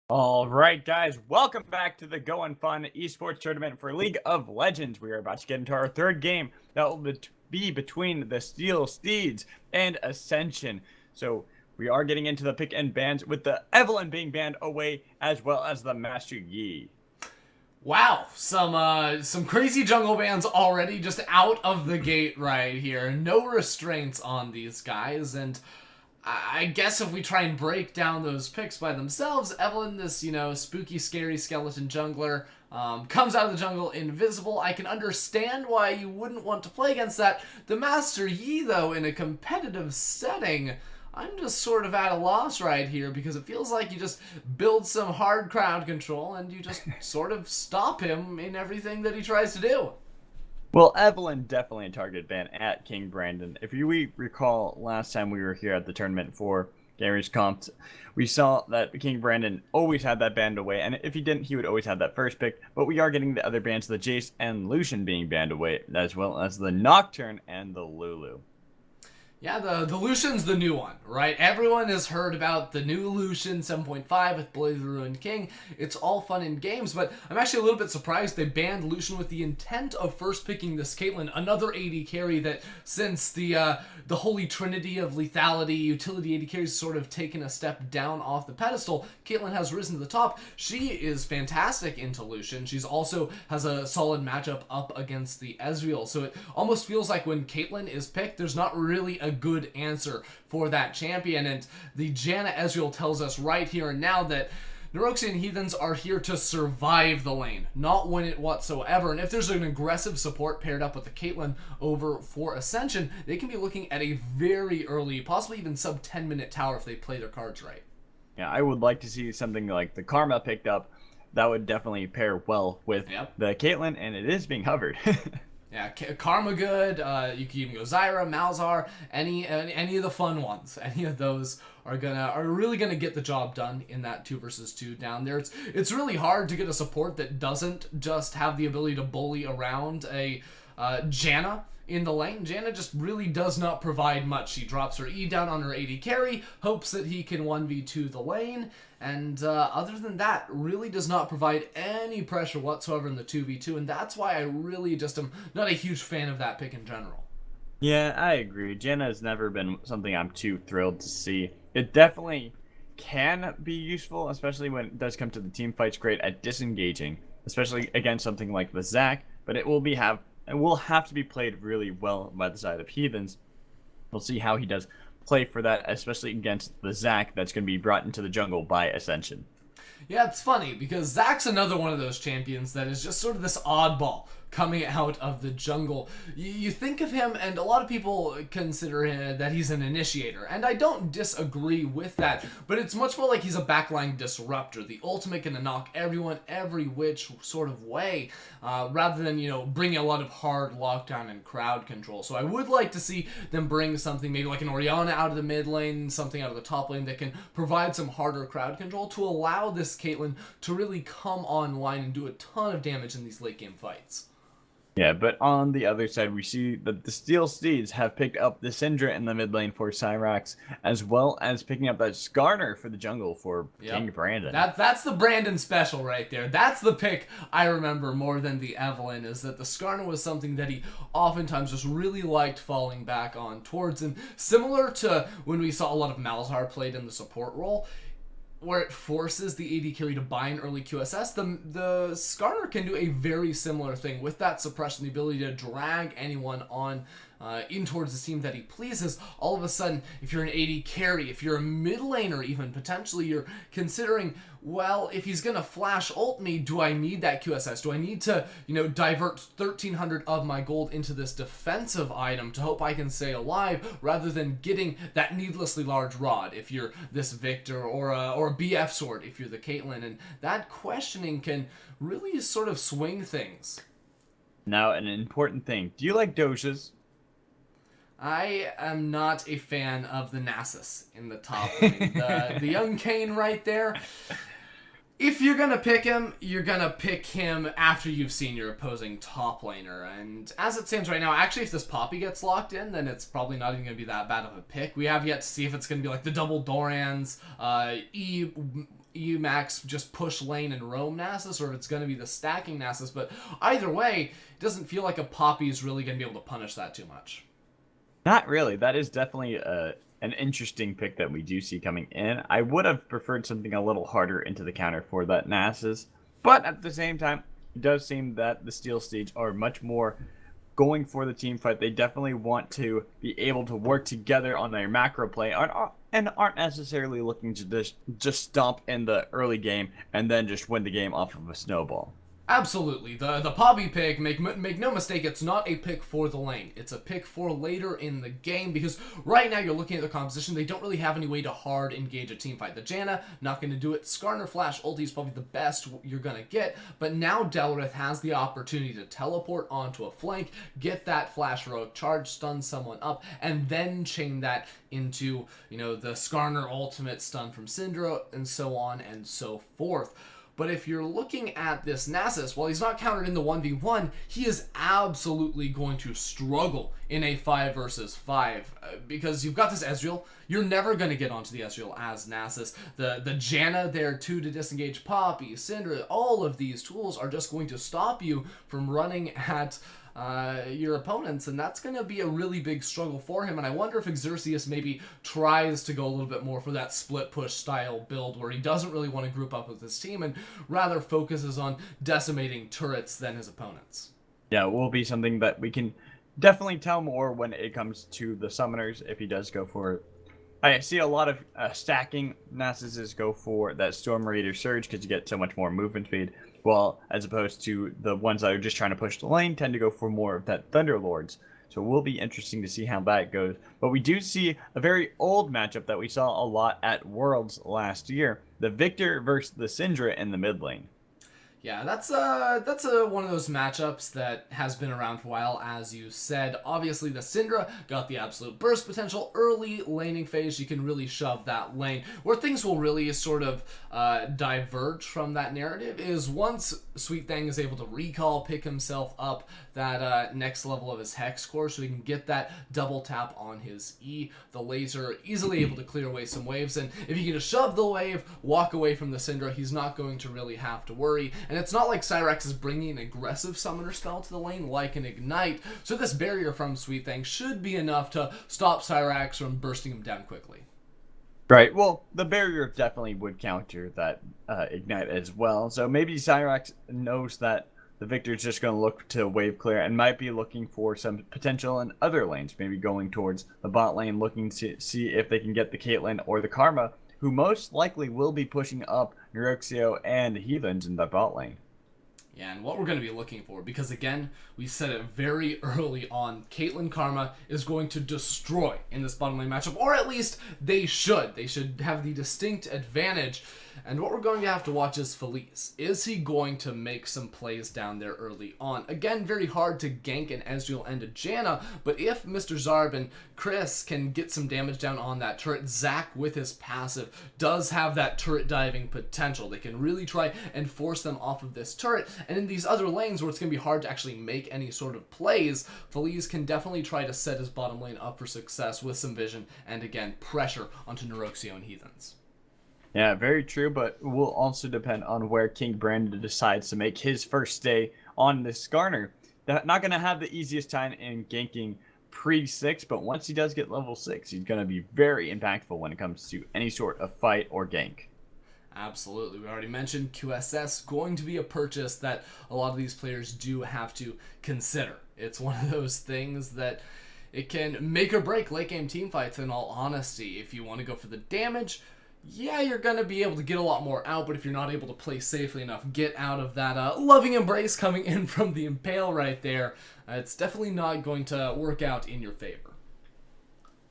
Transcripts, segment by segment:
All right, guys, welcome back to the Go&FUN esports tournament for League of Legends. We are about to get into our third game that will be between the Steeds and Ascension. So we are getting into the pick and bans with the Evelynn being banned away as well as the Master Yi. Wow, some crazy jungle bans already just out of the gate right here. No restraints on these guys, and I guess if we try and break down those picks by themselves, Evelynn, this, spooky, scary skeleton jungler, comes out of the jungle invisible. I can understand why you wouldn't want to play against that. The Master Yi, though, in a competitive setting, I'm just sort of at a loss right here because it feels like you just build some hard crowd control and you just sort of stop him in everything that he tries to do. Well, Evelynn definitely a target ban at King Brandon. If we recall last time we were here at the tournament for Gamers Comp, we saw that King Brandon always had that banned away, and if he didn't, he would always have that first pick. But we are getting the other bans, the Jace and Lucian being banned away, as well as the Nocturne and the Lulu. Yeah, the Lucian's the new one, right? Everyone has heard about the new Lucian 7.5 with Blade of the Ruined King. It's all fun in games, but I'm actually a little bit surprised they banned Lucian with the intent of first picking this Caitlyn, another AD carry that since the holy trinity of lethality, utility AD carries sort of taken a step down off the pedestal, Caitlyn has risen to the top. She is fantastic into Lucian. She's also has a solid matchup up against the Ezreal, so it almost feels like when Caitlyn is picked, there's not really a good answer for that champion. And the Janna Ezreal tells us right here and now that Neuroxian Heathens are here to survive the lane, not win it whatsoever. And if there's an aggressive support paired up with the Caitlyn over for Ascension, they can be looking at a very early, possibly even sub 10-minute tower if they play their cards right. Yeah, I would like to see something like the Karma picked up. That would definitely pair well with the Caitlyn, and it is being hovered. Yeah, Karma good. You can even go Zyra, Malzahar, any of the fun ones. Any of those are really gonna get the job done in that 2 versus 2 down there. It's really hard to get a support that doesn't just have the ability to bully around a Janna in the lane. Janna just really does not provide much. She drops her E down on her AD carry, hopes that he can 1v2 the lane, and other than that, really does not provide any pressure whatsoever in the 2v2, and that's why I really just am not a huge fan of that pick in general. Yeah, I agree. Janna has never been something I'm too thrilled to see. It definitely can be useful, especially when it does come to the team fights, great at disengaging, especially against something like the Zac, but it will have to be played really well by the side of Heathens. We'll see how he does play for that, especially against the Zac that's going to be brought into the jungle by Ascension. Yeah, it's funny because Zac's another one of those champions that is just sort of this oddball coming out of the jungle. You think of him, and a lot of people consider him that he's an initiator, and I don't disagree with that, but it's much more like he's a backline disruptor, the ultimate gonna knock everyone every which sort of way, rather than, bringing a lot of hard lockdown and crowd control. So I would like to see them bring something maybe like an Orianna out of the mid lane, something out of the top lane that can provide some harder crowd control to allow this Caitlyn to really come online and do a ton of damage in these late game fights. Yeah, but on the other side, we see that the Steel Steeds have picked up the Syndra in the mid lane for Cyrax, as well as picking up that Skarner for the jungle for King Brandon. That's the Brandon special right there. That's the pick I remember more than the Evelynn, is that the Skarner was something that he oftentimes just really liked falling back on towards. And similar to when we saw a lot of Malzahar played in the support role, where it forces the AD carry to buy an early QSS, the Skarner can do a very similar thing with that suppression, the ability to drag anyone on in towards the team that he pleases. All of a sudden, if you're an AD carry, if you're a mid laner even, potentially you're considering, well, if he's gonna flash ult me, do I need that QSS? Do I need to, divert 1,300 of my gold into this defensive item to hope I can stay alive, rather than getting that needlessly large rod if you're this Victor, or a BF sword if you're the Caitlyn? And that questioning can really sort of swing things. Now, an important thing. Do you like Doges? I am not a fan of the Nasus in the top lane. The young Kane right there. If you're going to pick him, you're going to pick him after you've seen your opposing top laner. And as it stands right now, actually, if this Poppy gets locked in, then it's probably not even going to be that bad of a pick. We have yet to see if it's going to be like the double Dorans, Max just push lane and roam Nasus, or if it's going to be the stacking Nasus. But either way, it doesn't feel like a Poppy is really going to be able to punish that too much. Not really. That is definitely an interesting pick that we do see coming in. I would have preferred something a little harder into the counter for that Nasus, but at the same time, it does seem that the Steel Steeds are much more going for the team fight. They definitely want to be able to work together on their macro play and aren't necessarily looking to just stomp in the early game and then just win the game off of a snowball. Absolutely. The Poppy pick, make no mistake, it's not a pick for the lane. It's a pick for later in the game, because right now you're looking at the composition. They don't really have any way to hard engage a team fight. The Janna, not going to do it. Skarner Flash ulti is probably the best you're going to get, but now Delrith has the opportunity to teleport onto a flank, get that Flash heroic charge, stun someone up, and then chain that into, the Skarner ultimate stun from Syndra, and so on and so forth. But if you're looking at this Nasus, while he's not countered in the 1v1, he is absolutely going to struggle in a 5 versus 5. Because you've got this Ezreal, you're never going to get onto the Ezreal as Nasus. The Janna there too to disengage Poppy, Syndra, all of these tools are just going to stop you from running at your opponents, and that's going to be a really big struggle for him. And I wonder if Xerxes maybe tries to go a little bit more for that split push style build, where he doesn't really want to group up with his team and rather focuses on decimating turrets than his opponents. Yeah, it will be something that we can definitely tell more when it comes to the summoners, if he does go for it. I see a lot of stacking Nasuses go for that Storm Raider Surge because you get so much more movement speed, while as opposed to the ones that are just trying to push the lane tend to go for more of that Thunderlords. So it will be interesting to see how that goes. But we do see a very old matchup that we saw a lot at Worlds last year. The Victor versus the Syndra in the mid lane. Yeah, that's one of those matchups that has been around for a while, as you said. Obviously, the Syndra got the absolute burst potential early laning phase. You can really shove that lane. Where things will really sort of diverge from that narrative is once Sweet Thang is able to recall, pick himself up that next level of his Hex Core, so he can get that double tap on his E. The laser easily able to clear away some waves, and if he can just shove the wave, walk away from the Syndra, he's not going to really have to worry. And it's not like Cyrax is bringing an aggressive summoner spell to the lane like an Ignite, so this barrier from Sweet Thang should be enough to stop Cyrax from bursting him down quickly. Right, well, the barrier definitely would counter that Ignite as well, so maybe Cyrax knows that the Victor's just going to look to wave clear and might be looking for some potential in other lanes, maybe going towards the bot lane, looking to see if they can get the Caitlyn or the Karma, who most likely will be pushing up Neuroxio and Heathens in the bot lane. Yeah, and what we're going to be looking for, because again, we said it very early on, Caitlyn Karma is going to destroy in this bottom lane matchup, or at least they should. They should have the distinct advantage. And what we're going to have to watch is Feliz. Is he going to make some plays down there early on? Again, very hard to gank an Ezreal and a Janna, but if Mr. Zarb and Chris can get some damage down on that turret, Zac with his passive does have that turret diving potential. They can really try and force them off of this turret, and in these other lanes where it's going to be hard to actually make any sort of plays, Feliz can definitely try to set his bottom lane up for success with some vision and, again, pressure onto Neuroxio and Heathens. Yeah, very true, but it will also depend on where King Brandon decides to make his first stay on this Skarner. They're not going to have the easiest time in ganking pre-6, but once he does get level 6, he's going to be very impactful when it comes to any sort of fight or gank. Absolutely. We already mentioned QSS going to be a purchase that a lot of these players do have to consider. It's one of those things that it can make or break late game team fights, in all honesty. If you want to go for the damage, yeah, you're going to be able to get a lot more out, but if you're not able to play safely enough, get out of that loving embrace coming in from the Impale right there, it's definitely not going to work out in your favor.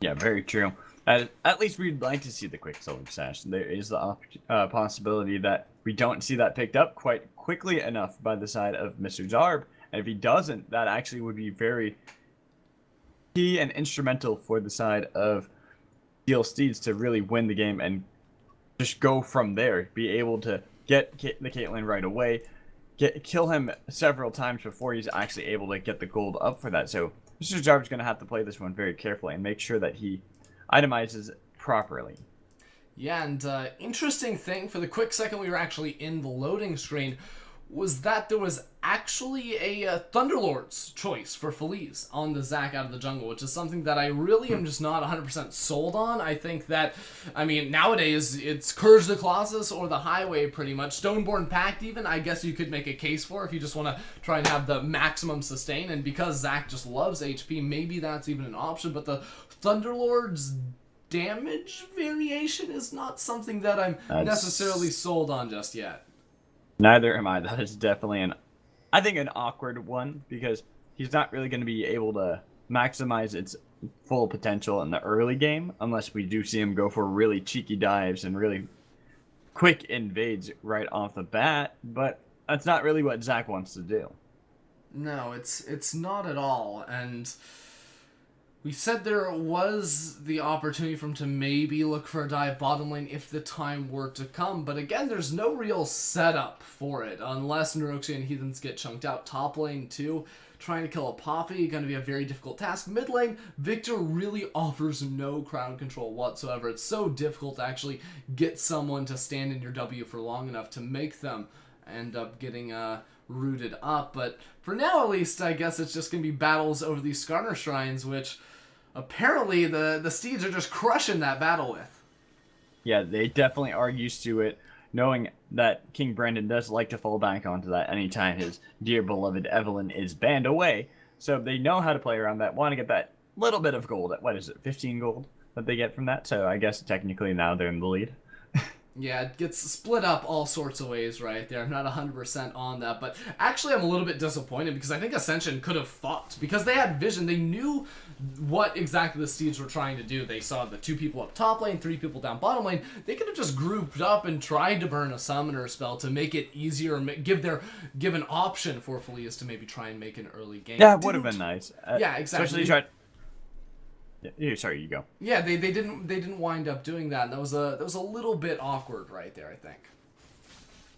Yeah, very true. At least we'd like to see the Quicksilver Sash. There is the possibility that we don't see that picked up quite quickly enough by the side of Mr. Zarb, and if he doesn't, that actually would be very key and instrumental for the side of Steel Steeds to really win the game and just go from there, be able to get the Caitlyn right away, kill him several times before he's actually able to get the gold up for that. So Mr. Zarb's going to have to play this one very carefully and make sure that he itemizes properly. Yeah, and interesting thing, for the quick second we were actually in the loading screen, was that there was actually a Thunderlord's choice for Feliz on the Zac out of the jungle, which is something that I really am just not 100% sold on. I think that, I mean, nowadays it's Courage the Colossus or the Highway pretty much. Stoneborn Pact even, I guess you could make a case for if you just want to try and have the maximum sustain, and because Zac just loves HP, maybe that's even an option, but the Thunderlord's damage variation is not something that I'm necessarily sold on just yet. Neither am I. That is definitely I think an awkward one, because he's not really going to be able to maximize its full potential in the early game unless we do see him go for really cheeky dives and really quick invades right off the bat, but that's not really what Zac wants to do. No, it's not at all, and we said there was the opportunity for him to maybe look for a dive bottom lane if the time were to come, but again, there's no real setup for it, unless Neuroxia and Heathens get chunked out. Top lane, too, trying to kill a Poppy, going to be a very difficult task. Mid lane, Victor really offers no crowd control whatsoever. It's so difficult to actually get someone to stand in your W for long enough to make them end up getting rooted up, but for now at least, I guess it's just going to be battles over these Skarner Shrines, which apparently the Steeds are just crushing that battle with. Yeah, they definitely are used to it, knowing that King Brandon does like to fall back onto that anytime his dear beloved Evelyn is banned away. So they know how to play around that, want to get that little bit of gold. What is it, 15 gold that they get from that? So I guess technically now they're in the lead. Yeah, it gets split up all sorts of ways right there. I'm not 100% on that, but actually I'm a little bit disappointed because I think Ascension could have fought. Because they had vision, they knew what exactly the Steeds were trying to do. They saw the 2 people up top lane, 3 people down bottom lane. They could have just grouped up and tried to burn a summoner spell to make it easier, give an option for Feliz to maybe try and make an early game. Yeah, it would have been nice. Yeah, exactly. Especially sorry, you go. Yeah, they didn't wind up doing that. And that was a little bit awkward right there, I think.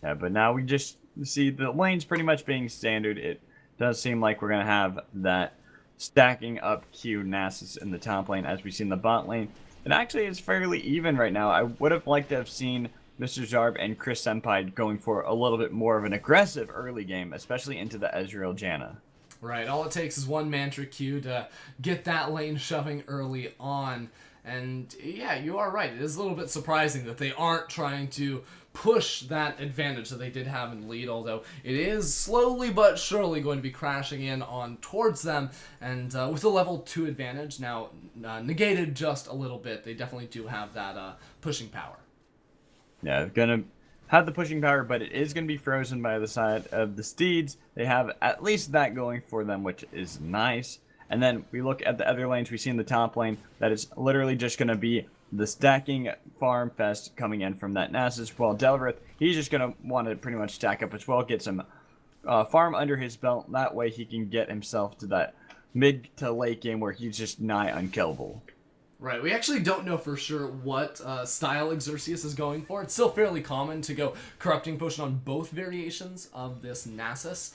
Yeah, but now we just see the lanes pretty much being standard. It does seem like we're gonna have that stacking up Q Nasus in the top lane as we see in the bot lane. And actually, it's fairly even right now. I would have liked to have seen Mr. Zarb and Chris Senpai going for a little bit more of an aggressive early game, especially into the Ezreal Janna. Right, all it takes is one Mantra Q to get that lane shoving early on. And yeah, you are right. It is a little bit surprising that they aren't trying to push that advantage that they did have in the lead, although it is slowly but surely going to be crashing in on towards them. And with a level 2 advantage now negated just a little bit, they definitely do have that pushing power. Yeah, gonna have the pushing power, but it is going to be frozen by the side of the Steeds. They have at least that going for them, which is nice. And then we look at the other lanes we see in the top lane, that is literally just going to be the stacking farm fest coming in from that Nasus, while Delrith, he's just going to want to pretty much stack up as well, get some farm under his belt. That way he can get himself to that mid to late game where he's just nigh unkillable. Right, we actually don't know for sure what style Xerxes is going for. It's still fairly common to go Corrupting Potion on both variations of this Nasus.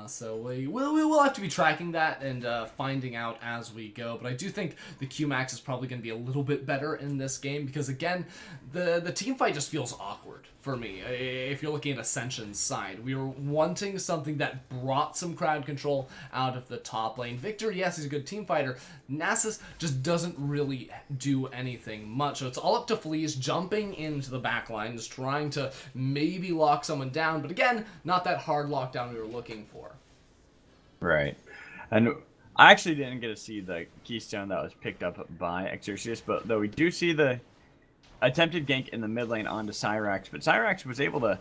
So we will have to be tracking that and finding out as we go. But I do think the Qmax is probably going to be a little bit better in this game because, again, the team fight just feels awkward for me. If you're looking at Ascension's side, we were wanting something that brought some crowd control out of the top lane. Victor, yes, he's a good team fighter. Nasus just doesn't really do anything much. So it's all up to Feliz jumping into the back line, just trying to maybe lock someone down. But again, not that hard lockdown we were looking for. Right. And I actually didn't get to see the keystone that was picked up by Xerxes, but though we do see the attempted gank in the mid lane onto Cyrax, but Cyrax was able to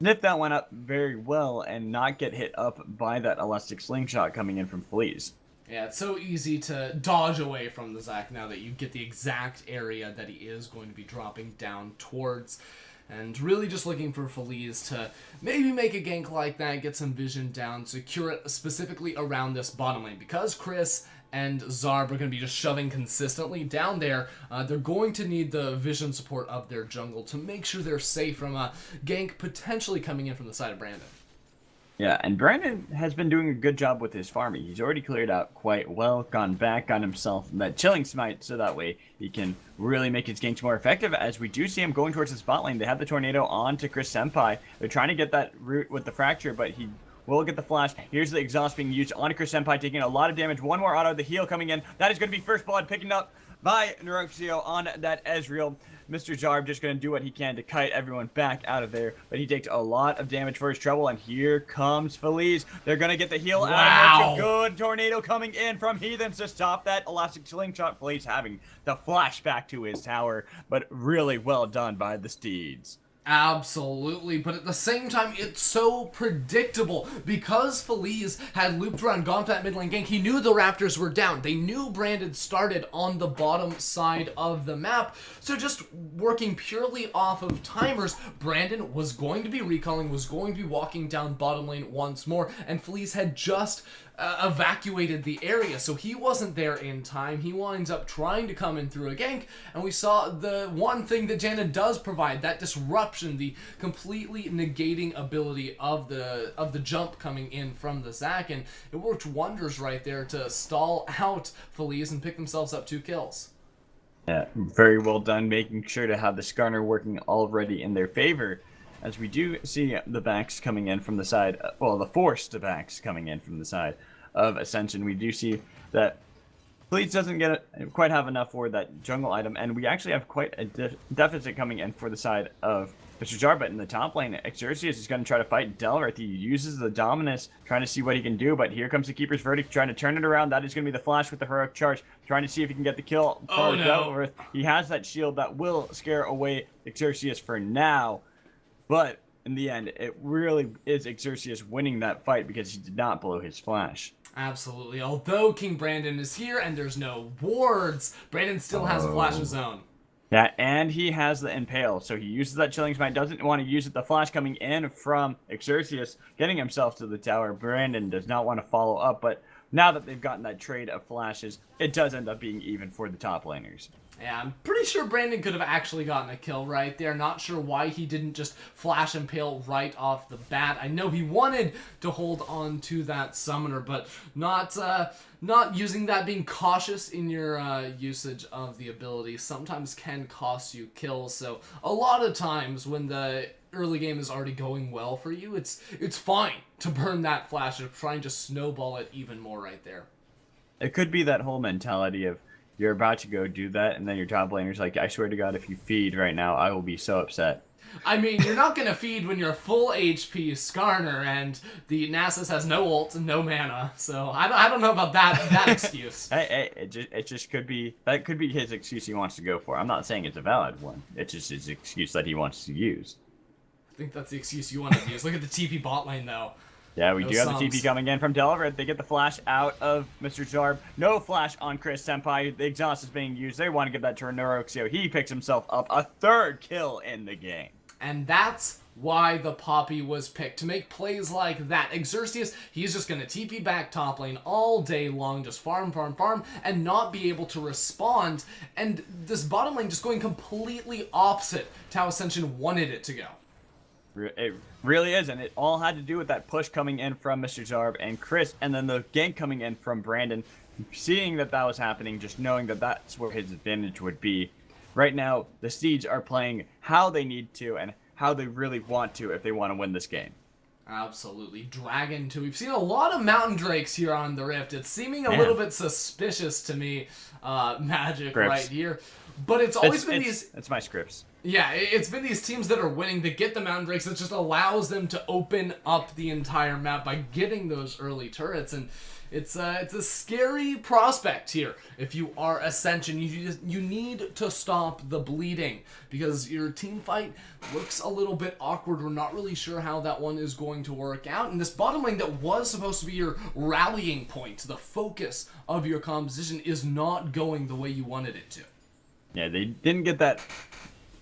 nip that one up very well and not get hit up by that elastic slingshot coming in from Feliz. Yeah, it's so easy to dodge away from the Zac now that you get the exact area that he is going to be dropping down towards. And really just looking for Feliz to maybe make a gank like that, get some vision down, secure it specifically around this bottom lane. Because Chris and Zarb are going to be just shoving consistently down there, they're going to need the vision support of their jungle to make sure they're safe from a gank potentially coming in from the side of Brandon. Yeah, and Brandon has been doing a good job with his farming. He's already cleared out quite well, gone back on himself that chilling smite, so that way he can really make his ganks more effective. As we do see him going towards the spot lane, they have the tornado on to Chris Senpai. They're trying to get that root with the fracture, but he will get the flash. Here's the exhaust being used on Chris Senpai, taking a lot of damage. One more auto, the heal coming in. That is going to be first blood, picking up by Neuroxio on that Ezreal. Mr. Jarb just going to do what he can to kite everyone back out of there, but he takes a lot of damage for his trouble, and here comes Feliz. They're going to get the heal out of it. Good tornado coming in from Heathens to stop that elastic slingshot. Feliz having the flashback to his tower, but really well done by the Steeds. Absolutely, but at the same time, it's so predictable. Because Feliz had looped around, gone for that mid lane gank, he knew the Raptors were down. They knew Brandon started on the bottom side of the map, so just working purely off of timers, Brandon was going to be recalling, was going to be walking down bottom lane once more, and Feliz had just evacuated the area, so he wasn't there in time. He winds up trying to come in through a gank, and we saw the one thing that Janna does provide, that disruption, the completely negating ability of the jump coming in from the Zac, and it worked wonders right there to stall out Feliz and pick themselves up 2 kills. Yeah, very well done, making sure to have the Skarner working already in their favor. As we do see the backs coming in from the side, well, the forced backs coming in from the side of Ascension, we do see that Fleets doesn't quite have enough for that jungle item, and we actually have quite a deficit coming in for the side of Mr. Jar, but in the top lane, Xerxes is going to try to fight Delrith. He uses the Dominus, trying to see what he can do, but here comes the Keeper's Verdict, trying to turn it around. That is going to be the flash with the heroic charge, trying to see if he can get the kill for Delrith. He has that shield that will scare away Xerxes for now. But in the end, it really is Xerxes winning that fight because he did not blow his flash. Absolutely. Although King Brandon is here and there's no wards, Brandon still has a flash of his own. Yeah, and he has the Impale, so he uses that Chilling Smite, doesn't want to use it. The flash coming in from Xerxes, getting himself to the tower. Brandon does not want to follow up, but now that they've gotten that trade of flashes, it does end up being even for the top laners. Yeah, I'm pretty sure Brandon could have actually gotten a kill right there. Not sure why he didn't just flash Impale right off the bat. I know he wanted to hold on to that summoner, but not using that, being cautious in your usage of the ability sometimes can cost you kills. So a lot of times when the early game is already going well for you, it's fine to burn that flash and try and just snowball it even more right there. It could be that whole mentality of you're about to go do that, and then your top laner's like, I swear to God, if you feed right now, I will be so upset. I mean, you're not going to feed when you're full HP Skarner, and the Nasus has no ult and no mana, so I don't know about that excuse. Hey, it just could be, that could be his excuse he wants to go for. I'm not saying it's a valid one. It's just his excuse that he wants to use. I think that's the excuse you want to use. Look at the TP bot lane, though. Yeah, we do have the TP coming in from Delver. They get the flash out of Mr. Jarb. No flash on Chris Senpai. The exhaust is being used. They want to give that to Neuroxio. He picks himself up a 3rd kill in the game. And that's why the Poppy was picked, to make plays like that. Xerxes, he's just going to TP back top lane all day long, just farm, and not be able to respond. And this bottom lane just going completely opposite to how Ascension wanted it to go. It really is, and it all had to do with that push coming in from Mr. Jarb and Chris, and then the gank coming in from Brandon. Seeing that was happening, just knowing that that's where his advantage would be. Right now, the Steeds are playing how they need to and how they really want to if they want to win this game. Absolutely. Dragon, too. We've seen a lot of Mountain Drakes here on the Rift. It's seeming a little bit suspicious to me, Magic, Scripts. right here. But it's always been these... It's my scripts. Yeah, it's been these teams that are winning that get the Mountain Drakes that just allows them to open up the entire map by getting those early turrets, and it's a scary prospect here. If you are Ascension, you need to stop the bleeding because your team fight looks a little bit awkward. We're not really sure how that one is going to work out, and this bottom lane that was supposed to be your rallying point, the focus of your composition, is not going the way you wanted it to. Yeah, they didn't get that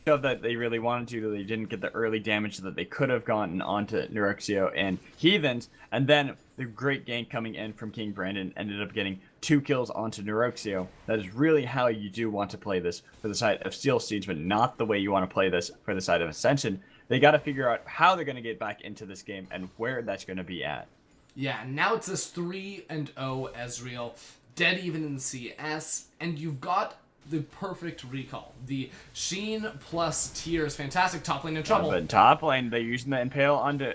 shove that they really wanted to. They didn't get the early damage that they could have gotten onto Neuroxio and Heathens. And then the great gank coming in from King Brandon ended up getting 2 kills onto Neuroxio. That is really how you do want to play this for the side of Steel Steeds, but not the way you want to play this for the side of Ascension. They got to figure out how they're going to get back into this game and where that's going to be at. Yeah, now it's this 3-0 Ezreal, dead even in the CS, and you've got the perfect recall. The Sheen plus Tier is fantastic. Top lane in trouble. But top lane, they're using the Impale onto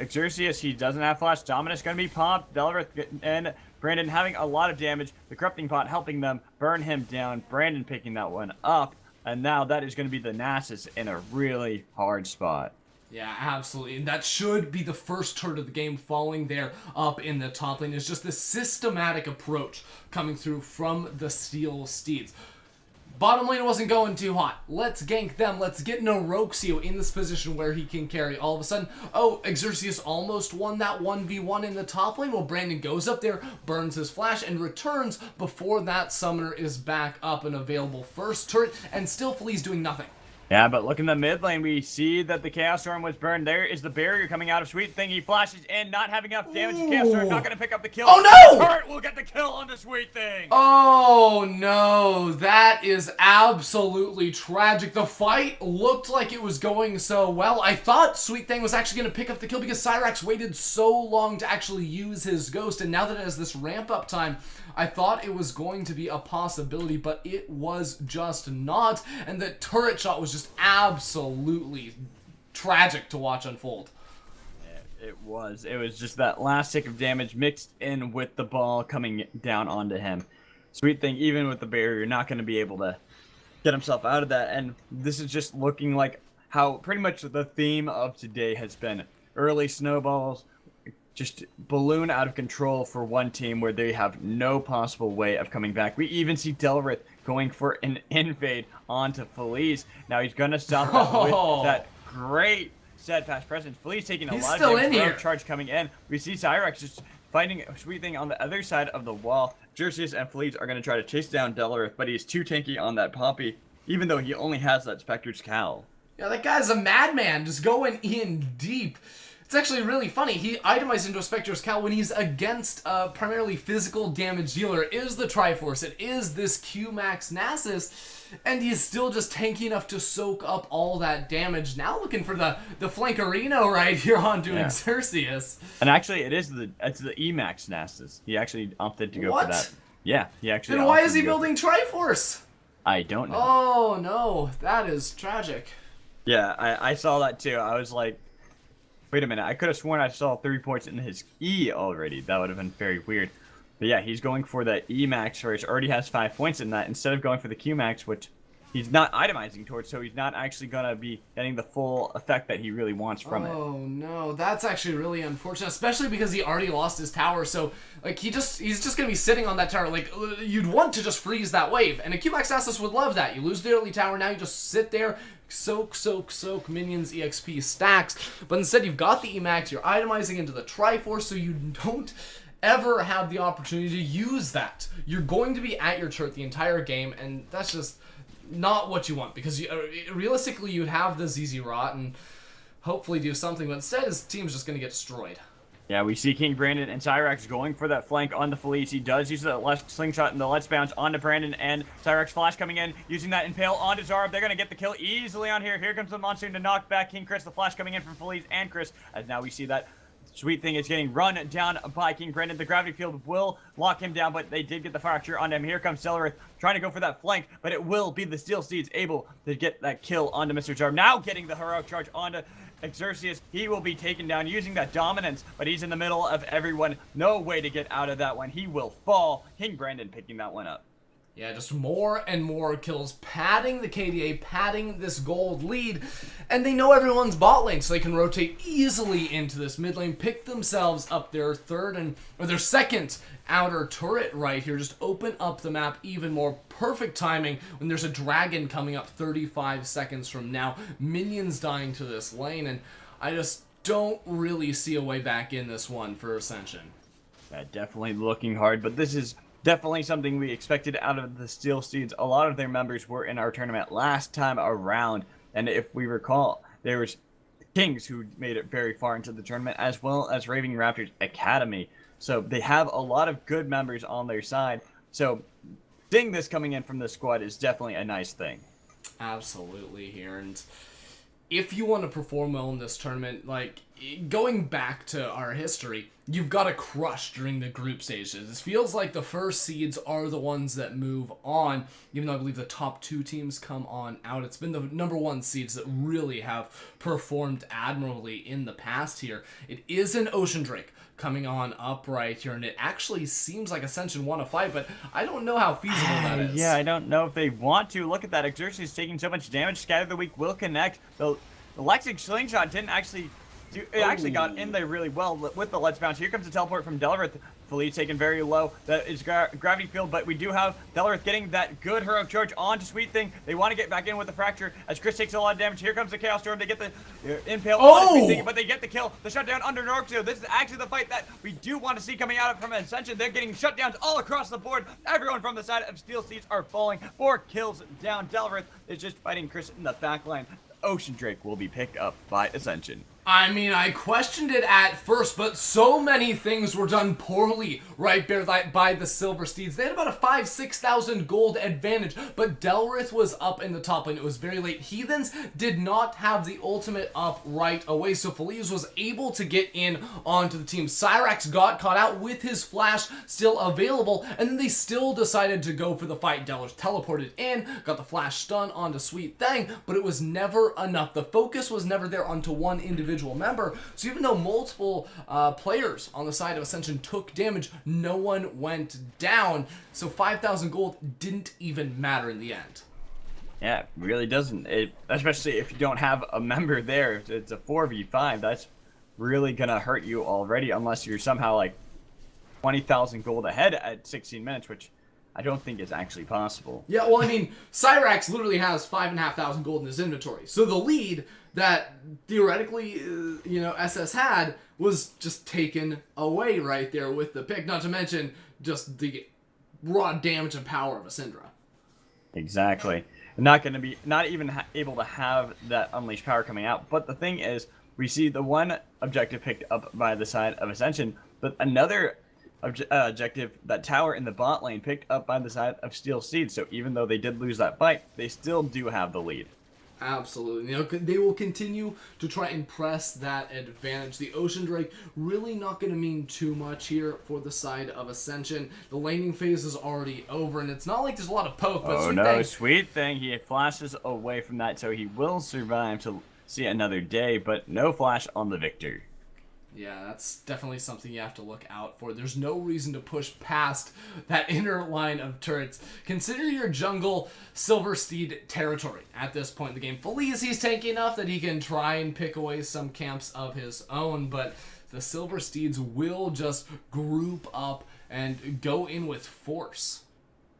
Xerxes. He doesn't have flash. Dominus going to be popped. Delrith and Brandon having a lot of damage. The Corrupting Pot helping them burn him down. Brandon picking that one up. And now that is going to be the Nasus in a really hard spot. Yeah, absolutely. And that should be the first turret of the game, falling there up in the top lane. It's just this systematic approach coming through from the Steel Steeds. Bottom lane wasn't going too hot. Let's gank them. Let's get Neuroxio in this position where he can carry. All of a sudden, oh, Xerxes almost won that 1v1 in the top lane. Well, Brandon goes up there, burns his flash, and returns before that summoner is back up and available. First turret, and still Flea's doing nothing. Yeah, but look in the mid lane, we see that the Chaos Storm was burned. There is the barrier coming out of Sweet Thing. He flashes in, not having enough damage. The Chaos Storm not going to pick up the kill. Oh, no! The turret will get the kill on the Sweet Thing. Oh, no. That is absolutely tragic. The fight looked like it was going so well. I thought Sweet Thing was actually going to pick up the kill because Cyrax waited so long to actually use his Ghost, and now that it has this ramp-up time, I thought it was going to be a possibility, but it was just not, and the turret shot was just absolutely tragic to watch unfold. It was just that last tick of damage mixed in with the ball coming down onto him. Sweet Thing, even with the barrier, not going to be able to get himself out of that, and this is just looking like how pretty much the theme of today has been early snowballs, just balloon out of control for one team where they have no possible way of coming back. We even see Delrith going for an invade onto Felice. Now he's going to stop that with that great steadfast presence. Felice taking a lot of damage. Charge coming in. We see Cyrax just fighting Sweet Thing on the other side of the wall. Xerxes and Felice are going to try to chase down Delrith, but he's too tanky on that Poppy, even though he only has that Spectre's Cowl. Yeah, that guy's a madman, just going in deep. It's actually really funny. He itemized into a Spectre's Cowl when he's against a primarily physical damage dealer. It is the Triforce. It is this Q-Max Nasus. And he's still just tanky enough to soak up all that damage. Now looking for the Flankerino right here onto Xerxes. And actually, it's the Emax Nasus. He actually opted to go for that. Yeah, he actually. Then why is he building Triforce? I don't know. Oh no, that is tragic. Yeah, I saw that too. I was like, wait a minute, I could have sworn I saw 3 points in his E already. That would have been very weird. But yeah, he's going for the E max first. Already has 5 points in that instead of going for the Q max, which he's not itemizing towards, so he's not actually going to be getting the full effect that he really wants from it. Oh no, that's actually really unfortunate, especially because he already lost his tower. So like he's just going to be sitting on that tower. Like you'd want to just freeze that wave, and a Q max Nasus would love that. You lose the early tower, now you just sit there. Soak, minions, EXP stacks. But instead you've got the EMAX, you're itemizing into the Triforce, so you don't ever have the opportunity to use that. You're going to be at your turret the entire game, and that's just not what you want, because realistically you'd have the ZZ Rot and hopefully do something, but instead his team's just going to get destroyed. Yeah, we see King Brandon and Cyrax going for that flank on the Felice. He does use the left slingshot and the let's bounce onto Brandon, and Cyrax flash coming in, using that impale onto Zarb. They're going to get the kill easily on here. Here comes the monsoon to knock back King Chris. The flash coming in from Felice and Chris, as now we see that Sweet Thing is getting run down by King Brandon. The gravity field will lock him down, but they did get the fracture on him. Here comes Delrith trying to go for that flank, but it will be the Steel Steeds able to get that kill onto Mr. Zarb. Now getting the heroic charge onto Xerxes. He will be taken down using that dominance, but he's in the middle of everyone. No way to get out of that one. He will fall. King Brandon picking that one up. Yeah, just more and more kills, padding the KDA, padding this gold lead, and they know everyone's bot lane, so they can rotate easily into this mid lane, pick themselves up their their second outer turret right here, just open up the map even more. Perfect timing when there's a dragon coming up 35 seconds from now, minions dying to this lane, and I just don't really see a way back in this one for Ascension. Yeah, definitely looking hard, but this is definitely something we expected out of the Steel Steeds. A lot of their members were in our tournament last time around, and if we recall, there was Kings who made it very far into the tournament, as well as Raving Raptors Academy. So they have a lot of good members on their side, So seeing this coming in from the squad is definitely a nice thing. Absolutely here. And if you want to perform well in this tournament, like, going back to our history, you've got to crush during the group stages. It feels like the first seeds are the ones that move on, even though I believe the top 2 teams come on out. It's been the number 1 seeds that really have performed admirably in the past here. It is an Ocean Drake coming on up right here, and it actually seems like Ascension want to fight, but I don't know how feasible that is. Yeah, I don't know if they want to. Look at that. Xerxes is taking so much damage. Scatter the Weak will connect. The Lexic Slingshot didn't actually do... It actually got in there really well with the Let's Bounce. Here comes the teleport from Delrith. Fleet taken very low. That is gravity field, but we do have Delrith getting that good heroic charge onto Sweet Thing. They want to get back in with the Fracture as Chris takes a lot of damage. Here comes the Chaos Storm. They get the impale on Sweet Thing, but they get the kill. The shutdown under Norxio. This is actually the fight that we do want to see coming out from Ascension. They're getting shutdowns all across the board. Everyone from the side of Steel Steeds are falling. 4 kills down. Delrith is just fighting Chris in the back line. Ocean Drake will be picked up by Ascension. I mean, I questioned it at first, but so many things were done poorly right there by the Silver Steeds. They had about a 5,000-6,000 gold advantage, but Delrith was up in the top lane. It was very late. Heathens did not have the ultimate up right away, so Feliz was able to get in onto the team. Cyrax got caught out with his flash still available, and then they still decided to go for the fight. Delrith teleported in, got the flash stun onto Sweet Thing, but it was never enough. The focus was never there onto one individual member, so even though multiple players on the side of Ascension took damage, no one went down, so 5,000 gold didn't even matter in the end. Yeah, it really doesn't. Especially if you don't have a member there. It's a 4v5. That's really gonna hurt you already, unless you're somehow like 20,000 gold ahead at 16 minutes, which I don't think is actually possible. Yeah, well, I mean, Cyrax literally has 5,500 gold in his inventory, so the lead that theoretically, SS had was just taken away right there with the pick, not to mention just the raw damage and power of a Syndra. Exactly. Not even able to have that unleashed power coming out. But the thing is, we see the one objective picked up by the side of Ascension, but another objective, that tower in the bot lane, picked up by the side of Steel Steeds. So even though they did lose that fight, they still do have the lead. Absolutely. They will continue to try and press that advantage. The Ocean Drake really not going to mean too much here for the side of Ascension. The laning phase is already over, and it's not like there's a lot of poke, but Sweet Thing, he flashes away from that, so he will survive to see another day, but no flash on the Victor. Yeah, that's definitely something you have to look out for. There's no reason to push past that inner line of turrets. Consider your jungle Silver Steed territory at this point in the game. Feliz, he's tanky enough that he can try and pick away some camps of his own, but the Silver Steeds will just group up and go in with force.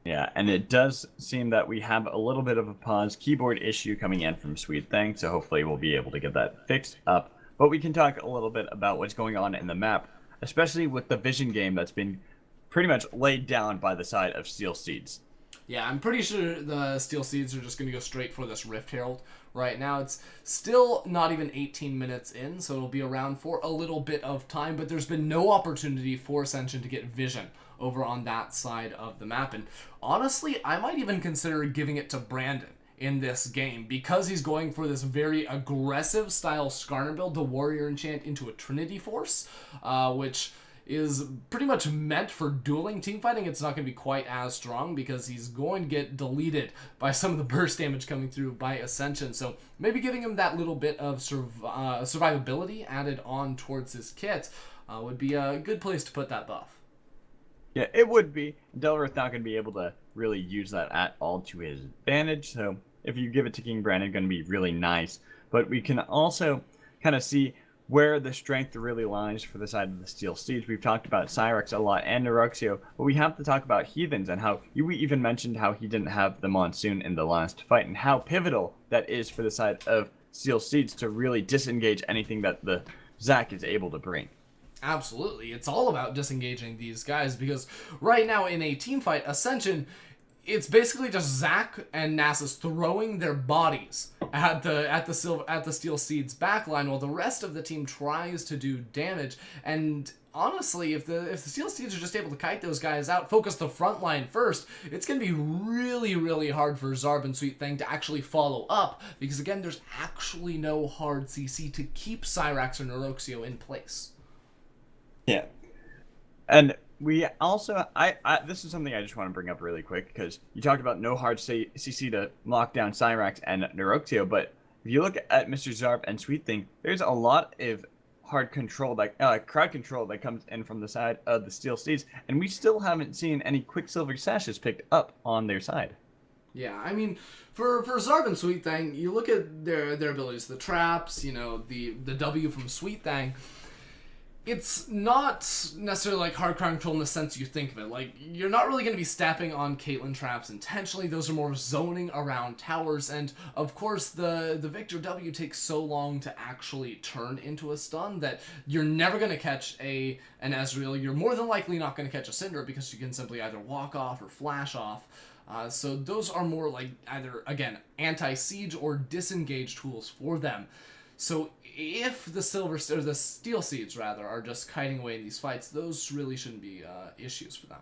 Yeah, and it does seem that we have a little bit of a pause keyboard issue coming in from Sweet Thing, so hopefully we'll be able to get that fixed up. But we can talk a little bit about what's going on in the map, especially with the vision game that's been pretty much laid down by the side of Steel Steeds. Yeah, I'm pretty sure the Steel Steeds are just going to go straight for this Rift Herald right now. It's still not even 18 minutes in, so it'll be around for a little bit of time, but there's been no opportunity for Ascension to get vision over on that side of the map. And honestly, I might even consider giving it to Brandon in this game, because he's going for this very aggressive style Skarner build, the Warrior Enchant into a Trinity Force, which is pretty much meant for dueling teamfighting. It's not going to be quite as strong because he's going to get deleted by some of the burst damage coming through by Ascension. So maybe giving him that little bit of survivability added on towards his kit would be a good place to put that buff. Yeah, it would be. Delrith not going to be able to really use that at all to his advantage, so if you give it to King Brandon, going to be really nice. But we can also kind of see where the strength really lies for the side of the Steel Steeds. We've talked about Cyrax a lot and Neruxio, but we have to talk about Heathens and how you even mentioned how he didn't have the Monsoon in the last fight and how pivotal that is for the side of Steel Steeds to really disengage anything that the Zac is able to bring. Absolutely. It's all about disengaging these guys, because right now in a team fight, Ascension, it's basically just Zach and Nasus throwing their bodies at the Steel Steeds backline while the rest of the team tries to do damage. And honestly, if the Steel Steeds are just able to kite those guys out, focus the front line first, it's going to be really, really hard for Zarb and Sweet Thing to actually follow up, because again, there's actually no hard CC to keep Cyrax or Neuroxio in place. Yeah. And we also, this is something I just want to bring up really quick, because you talked about no hard CC to lock down Cyrax and Neuroxio, but if you look at Mr. Zarb and Sweet Thing, there's a lot of hard control, like crowd control, that comes in from the side of the Steel Steeds, and we still haven't seen any Quicksilver Sashes picked up on their side. Yeah, I mean, for Zarb and Sweet Thing, you look at their abilities, the traps, you know, the W from Sweet Thing. It's not necessarily like hard crowd control in the sense you think of it. Like, you're not really going to be stepping on Caitlyn traps intentionally. Those are more zoning around towers. And, of course, the Victor W takes so long to actually turn into a stun that you're never going to catch an Ezreal. You're more than likely not going to catch a Syndra because you can simply either walk off or flash off. So those are more like either, again, anti-siege or disengage tools for them. So if the Steel Seeds rather are just kiting away in these fights, those really shouldn't be issues for them.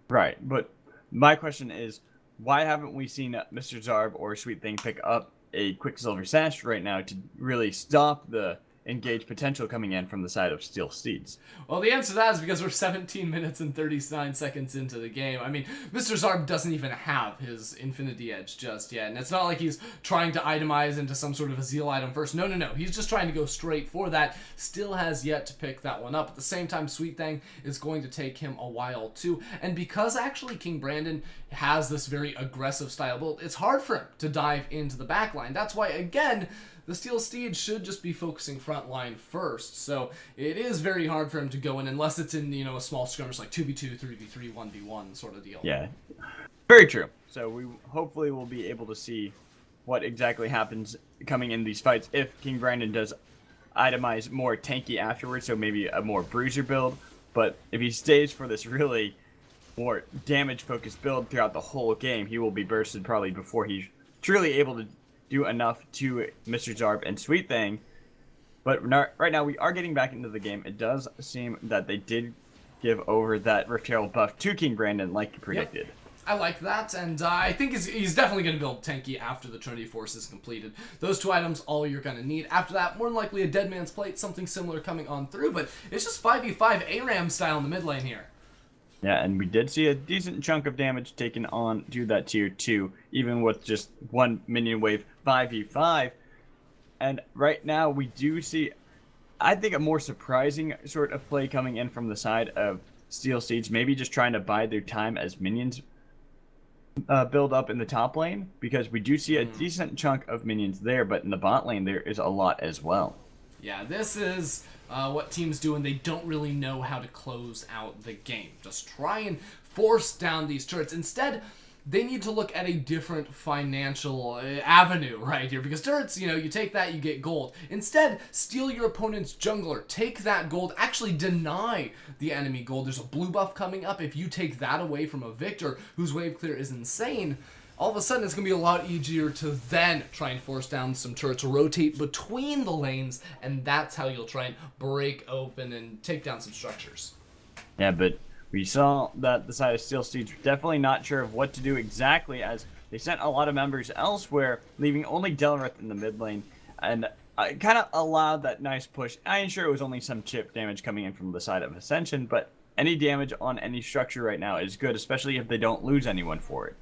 Right, but my question is, why haven't we seen Mr. Zarb or Sweet Thing pick up a Quicksilver Sash right now to really stop the engaged potential coming in from the side of Steel Steeds? Well, the answer to that is because we're 17 minutes and 39 seconds into the game. I mean, Mr. Zarb doesn't even have his Infinity Edge just yet, and it's not like he's trying to itemize into some sort of a Zeal item first. No. He's just trying to go straight for that. Still has yet to pick that one up. At the same time, Sweet Thing is going to take him a while too, and because actually King Brandon has this very aggressive style build, it's hard for him to dive into the backline. That's why, again, the Steel Steed should just be focusing front line first, so it is very hard for him to go in unless it's in, you know, a small skirmish like 2v2, 3v3, 1v1 sort of deal. Yeah, very true. So we hopefully will be able to see what exactly happens coming in these fights if King Brandon does itemize more tanky afterwards, so maybe a more bruiser build. But if he stays for this really more damage-focused build throughout the whole game, he will be bursted probably before he's truly able to do enough to Mr. Zarb and Sweet Thing. But right now we are getting back into the game. It does seem that they did give over that Rift Herald buff to King Brandon like predicted. Yep. I like that, and I think he's definitely going to build tanky after the Trinity Force is completed. Those two items, all you're going to need. After that, more than likely a Dead Man's Plate, something similar coming on through, but it's just 5v5 ARAM style in the mid lane here. Yeah, and we did see a decent chunk of damage taken on to that tier 2, even with just one minion wave 5v5. And right now we do see, I think, a more surprising sort of play coming in from the side of Steel Siege, maybe just trying to bide their time as minions build up in the top lane, because we do see a decent chunk of minions there, but in the bot lane there is a lot as well. Yeah, this is what teams do when they don't really know how to close out the game. Just try and force down these turrets. Instead, they need to look at a different financial avenue right here, because turrets, you know, you take that, you get gold. Instead, steal your opponent's jungler, take that gold, actually deny the enemy gold. There's a blue buff coming up. If you take that away from a Victor whose wave clear is insane, all of a sudden it's going to be a lot easier to then try and force down some turrets, rotate between the lanes, and that's how you'll try and break open and take down some structures. Yeah, but we saw that the side of Steel Steeds were definitely not sure of what to do exactly, as they sent a lot of members elsewhere, leaving only Delrith in the mid lane, and kind of allowed that nice push. I am sure it was only some chip damage coming in from the side of Ascension, but any damage on any structure right now is good, especially if they don't lose anyone for it.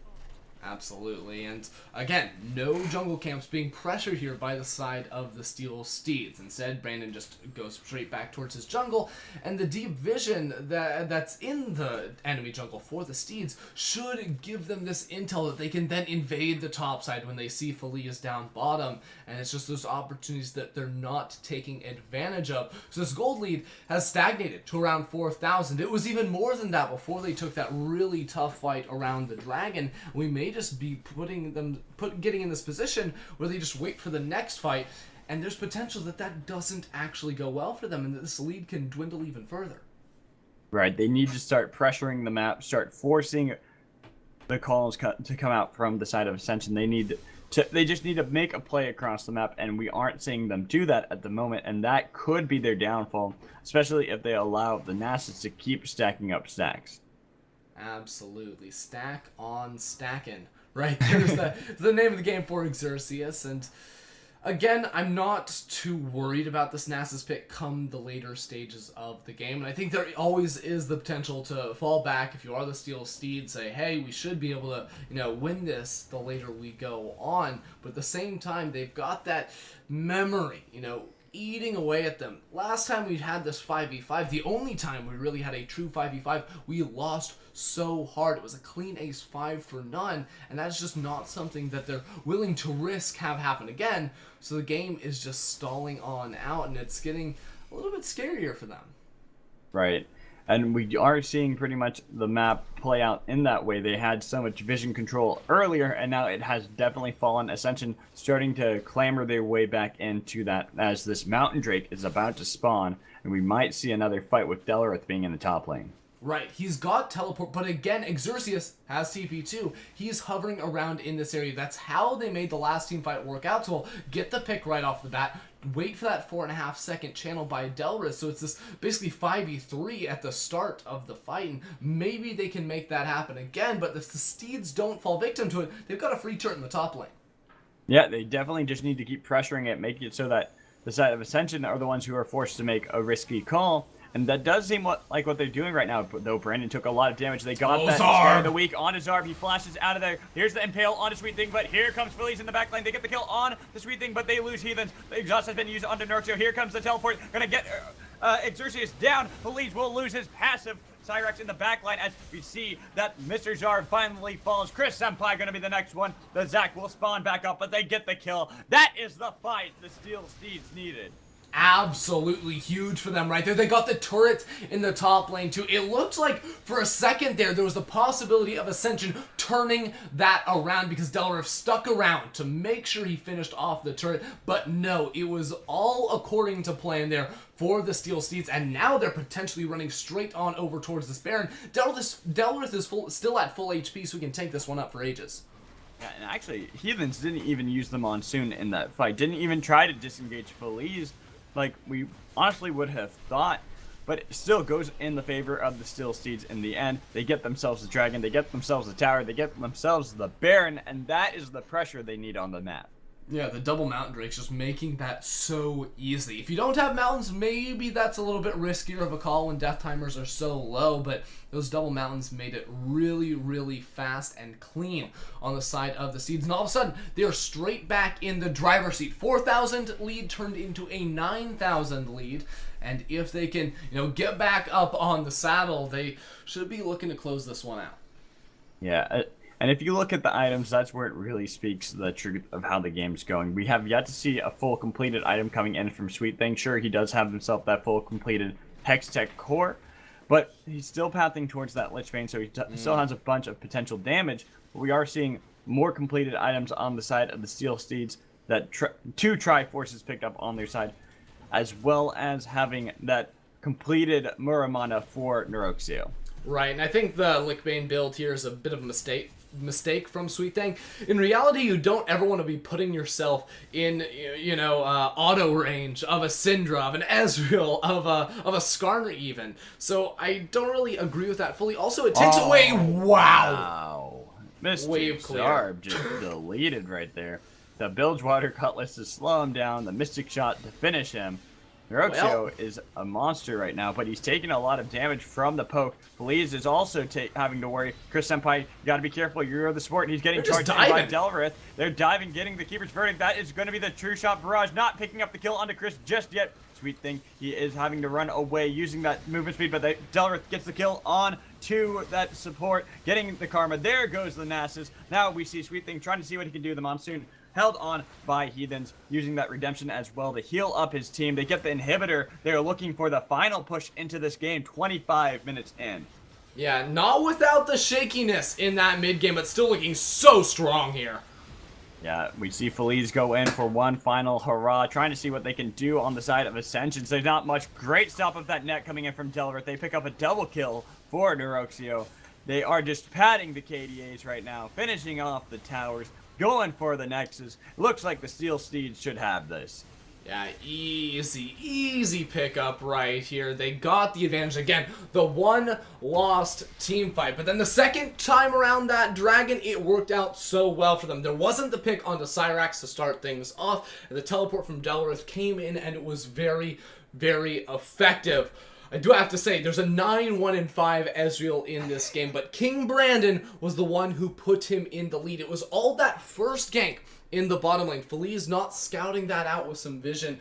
Absolutely, and again, no jungle camps being pressured here by the side of the Steel Steeds. Instead, Brandon just goes straight back towards his jungle, and the deep vision that's in the enemy jungle for the Steeds should give them this intel that they can then invade the top side when they see Felia's down bottom, and it's just those opportunities that they're not taking advantage of. So this gold lead has stagnated to around 4,000. It was even more than that before they took that really tough fight around the dragon. We may just be getting in this position where they just wait for the next fight, and there's potential that doesn't actually go well for them, and that this lead can dwindle even further. Right, they need to start pressuring the map, start forcing the calls to come out from the side of Ascension. They just need to make a play across the map, and we aren't seeing them do that at the moment, and that could be their downfall, especially if they allow the Nasus to keep stacking up stacks. Absolutely. Stack on stacking. Right, there's the name of the game for Xerxes, and again, I'm not too worried about this Nasus pick come the later stages of the game, and I think there always is the potential to fall back if you are the Steel Steed, say, hey, we should be able to, win this the later we go on, but at the same time, they've got that memory, eating away at them. Last time we had this 5v5, the only time we really had a true 5v5, we lost so hard. It was a clean ace 5 for none, and that's just not something that they're willing to risk have happen again. So the game is just stalling on out, and it's getting a little bit scarier for them. Right. And we are seeing pretty much the map play out in that way. They had so much vision control earlier, and now it has definitely fallen. Ascension starting to clamber their way back into that as this Mountain Drake is about to spawn, and we might see another fight with Delrith being in the top lane. Right, he's got teleport, but again, Xerxes has TP too. He's hovering around in this area. That's how they made the last team fight work out. So we'll get the pick right off the bat, wait for that 4.5 second channel by Delrith. So it's this basically 5v3 at the start of the fight, and maybe they can make that happen again, but if the Steeds don't fall victim to it, they've got a free turret in the top lane. Yeah, they definitely just need to keep pressuring it, making it so that the side of Ascension are the ones who are forced to make a risky call. And that does seem like what they're doing right now, though Brandon took a lot of damage. They got that Scare of the Week on his Zarb. He flashes out of there. Here's the Impale on a Sweet Thing, but here comes Phillies in the back lane. They get the kill on the Sweet Thing, but they lose Heathens. The exhaust has been used onto Norxio. Here comes the teleport. Gonna get Xerxes down. Phillies will lose his passive. Cyrex in the backline as we see that Mr. Zarb finally falls. Chris Senpai gonna be the next one. The Zac will spawn back up, but they get the kill. That is the fight the Steel Steeds needed. Absolutely huge for them right there. They got the turret in the top lane too. It looked like for a second there was the possibility of Ascension turning that around because Delrith stuck around to make sure he finished off the turret, but no, it was all according to plan there for the Steel Steeds, and now they're potentially running straight on over towards this Baron. Delrith is still at full HP, so we can tank this one up for ages. Yeah, and actually, Heathens didn't even use the Monsoon in that fight. Didn't even try to disengage Feliz like we honestly would have thought, but it still goes in the favor of the Steel Steeds in the end. They get themselves a dragon, they get themselves a tower, they get themselves the Baron, and that is the pressure they need on the map. Yeah, the double Mountain Drake's just making that so easy. If you don't have mountains, maybe that's a little bit riskier of a call when death timers are so low, but those double mountains made it really, really fast and clean on the side of the Steeds. And all of a sudden, they are straight back in the driver's seat. 4,000 lead turned into a 9,000 lead. And if they can, get back up on the saddle, they should be looking to close this one out. Yeah, and if you look at the items, that's where it really speaks the truth of how the game's going. We have yet to see a full completed item coming in from Sweet Thing. Sure, he does have himself that full completed Hextech core, but he's still pathing towards that Lich Bane, so he still has a bunch of potential damage. But we are seeing more completed items on the side of the Steel Steeds, that two Triforces picked up on their side, as well as having that completed Muramana for Neuroxio. Right, and I think the Lickbane build here is a bit of a mistake from Sweet Thing. In reality, you don't ever want to be putting yourself in, auto range of a Syndra, of an Ezreal, of a Skarner even. So I don't really agree with that fully. Also, it takes away... Wow! Mr. Wave clear. Zarb just deleted right there. The Bilgewater Cutlass to slow him down, the Mystic Shot to finish him. Neuroxio is a monster right now, but he's taking a lot of damage from the poke. Feliz is also having to worry. Chris Senpai, you gotta be careful. You're the support, and he's getting charged in by Delrith. They're diving, getting the Keeper's Verdict. That is going to be the True Shot Barrage, not picking up the kill onto Chris just yet. Sweet Thing, he is having to run away using that movement speed, but Delrith gets the kill on to that support, getting the Karma. There goes the Nasus. Now we see Sweet Thing trying to see what he can do. The Monsoon held on by Heathens, using that redemption as well to heal up his team. They get the inhibitor. They're looking for the final push into this game, 25 minutes in. Yeah, not without the shakiness in that mid game, but still looking so strong here. Yeah, we see Feliz go in for one final hurrah, trying to see what they can do on the side of Ascension. There's not much. Great stop of that net coming in from Delrith. They pick up a double kill for Neuroxio. They are just patting the KDAs right now, finishing off the towers, going for the Nexus. Looks like the Steel Steeds should have this. Yeah, easy pickup right here. They got the advantage again. The one lost team fight, but then the second time around that Dragon, it worked out so well for them. There wasn't the pick onto Cyrax to start things off, and the teleport from Delrith came in, and it was very, very effective. I do have to say, there's a 9-1-5 Ezreal in this game, but King Brandon was the one who put him in the lead. It was all that first gank in the bottom lane. Feliz not scouting that out with some vision,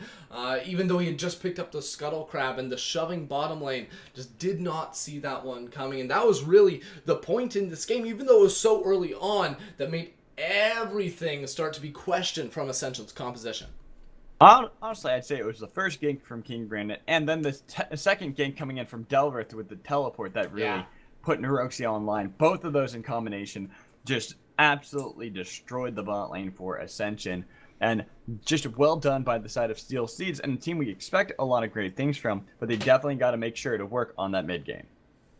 even though he had just picked up the Scuttle Crab, and the shoving bottom lane just did not see that one coming. And that was really the point in this game, even though it was so early on, that made everything start to be questioned from Ascension's composition. Honestly, I'd say it was the first gank from King Brandon, and then the second gank coming in from Delrith with the teleport that really put Neuroxia online. Both of those in combination just absolutely destroyed the bot lane for Ascension, and just well done by the side of Steel Steeds, and a team we expect a lot of great things from, but they definitely got to make sure to work on that mid game.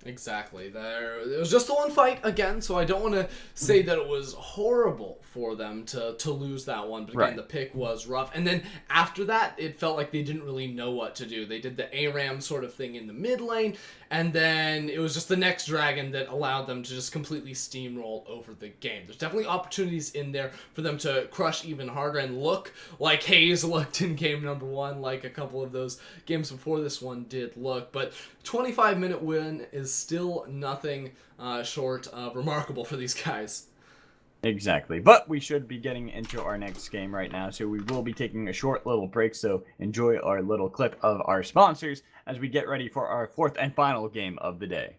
Exactly. It was just the one fight again, so I don't want to say that it was horrible for them to lose that one. But again, the pick was rough. And then after that, it felt like they didn't really know what to do. They did the ARAM sort of thing in the mid lane, and then it was just the next Dragon that allowed them to just completely steamroll over the game. There's definitely opportunities in there for them to crush even harder and look like Hayes looked in game number 1, like a couple of those games before this one did look. But 25-minute win is still nothing short of remarkable for these guys. Exactly, but we should be getting into our next game right now, so we will be taking a short little break, so enjoy our little clip of our sponsors as we get ready for our fourth and final game of the day.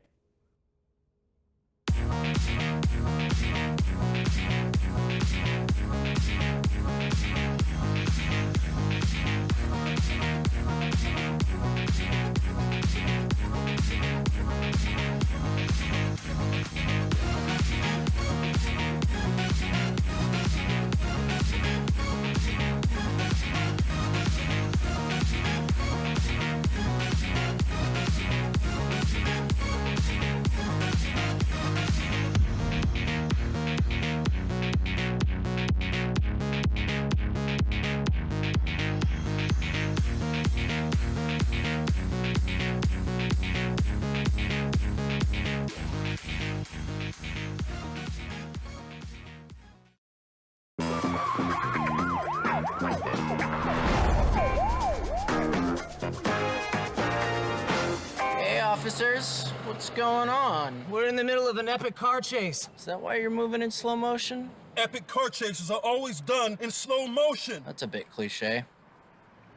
Officers, what's going on? We're in the middle of an epic car chase. Is that why you're moving in slow motion? Epic car chases are always done in slow motion. That's a bit cliche.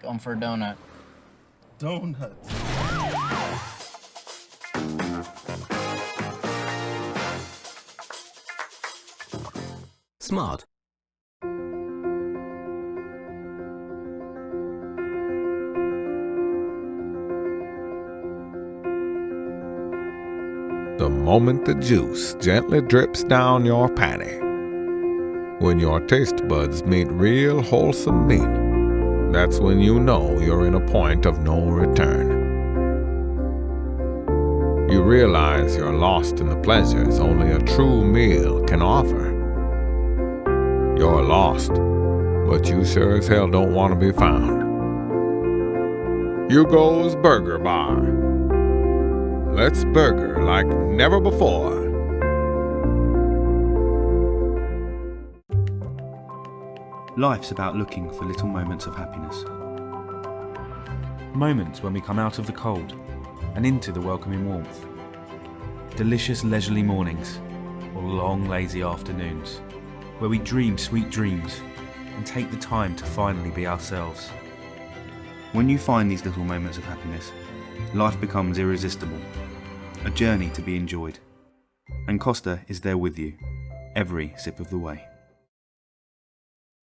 Going for a donut. Donuts. Smart. The moment the juice gently drips down your patty. When your taste buds meet real wholesome meat, that's when you know you're in a point of no return. You realize you're lost in the pleasures only a true meal can offer. You're lost, but you sure as hell don't want to be found. Hugo's Burger Bar. Let's burger like never before. Life's about looking for little moments of happiness. Moments when we come out of the cold and into the welcoming warmth. Delicious leisurely mornings or long lazy afternoons where we dream sweet dreams and take the time to finally be ourselves. When you find these little moments of happiness, life becomes irresistible, a journey to be enjoyed. And Costa is there with you, every sip of the way.